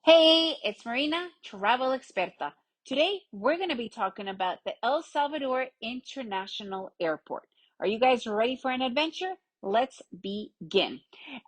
Hey, it's Marina, Travel Experta. Today, we're going to be talking about the El Salvador International Airport. Are you guys ready for an adventure? Let's begin.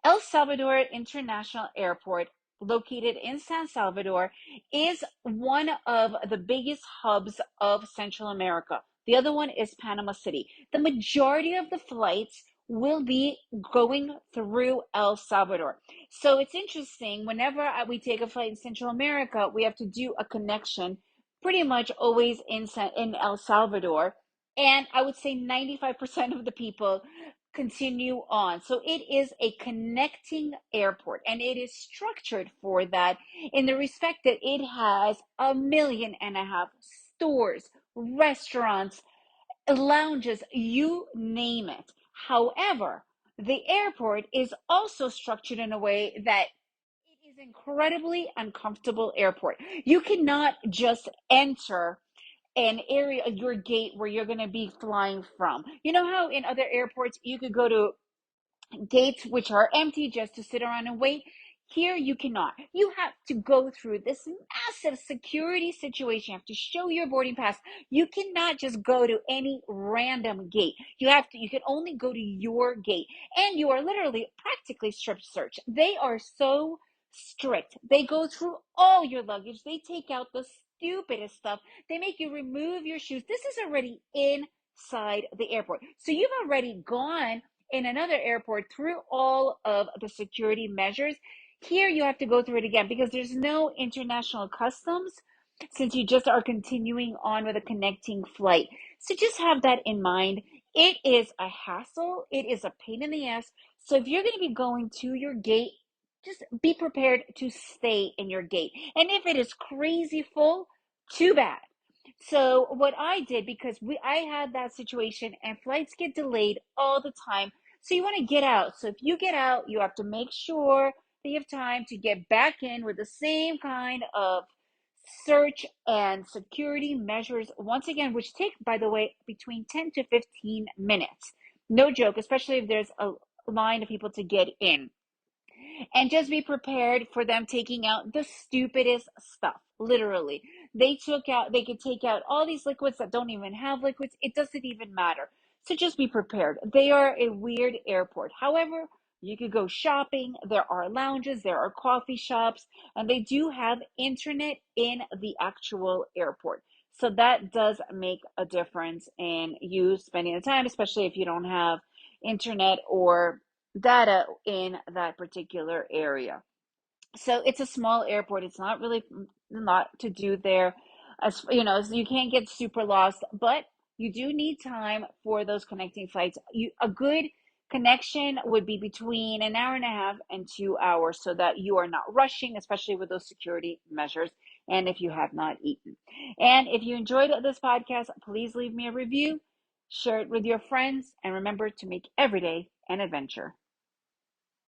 El Salvador International Airport, located in San Salvador, is one of the biggest hubs of Central America. The other one is Panama City. The majority of the flights will be going through El Salvador. So it's interesting, whenever we take a flight in Central America, we have to do a connection pretty much always in El Salvador. And I would say 95% of the people continue on. So it is a connecting airport, and it is structured for that in the respect that it has 1.5 million stores, restaurants, lounges, you name it. However, the airport is also structured in a way that it is incredibly uncomfortable airport. You cannot just enter an area, your gate where you're going to be flying from. You know how in other airports you could go to gates which are empty just to sit around and wait? Here you cannot. You have to go through this massive security situation. You have to show your boarding pass. You cannot just go to any random gate. You can only go to your gate. And you are literally practically strip searched. They are so strict. They go through all your luggage. They take out the stupidest stuff. They make you remove your shoes. This is already inside the airport. So you've already gone in another airport through all of the security measures. Here you have to go through it again because there's no international customs since you just are continuing on with a connecting flight. So just have that in mind. It is a hassle, it is a pain in the ass. So if you're going to be going to your gate, just be prepared to stay in your gate. And if it is crazy full, too bad. So what I did, because I had that situation and flights get delayed all the time. So you want to get out. So if you get out, you have to make sure that you have time to get back in with the same kind of search and security measures once again, which take, by the way, between 10 to 15 minutes. No joke, especially if there's a line of people to get in. And just be prepared for them taking out the stupidest stuff. Literally, they could take out all these liquids that don't even have liquids. It doesn't even matter. So just be prepared. They are a weird airport. However, you could go shopping. There are lounges, there are coffee shops, and they do have internet in the actual airport. So that does make a difference in you spending the time, especially if you don't have internet or data in that particular area. So it's a small airport. It's not really a lot to do there. As you know, so you can't get super lost, but you do need time for those connecting flights. A good connection would be between an hour and a half and 2 hours so that you are not rushing, especially with those security measures. And if you have not eaten. And if you enjoyed this podcast, please leave me a review, share it with your friends, and remember to make every day an adventure.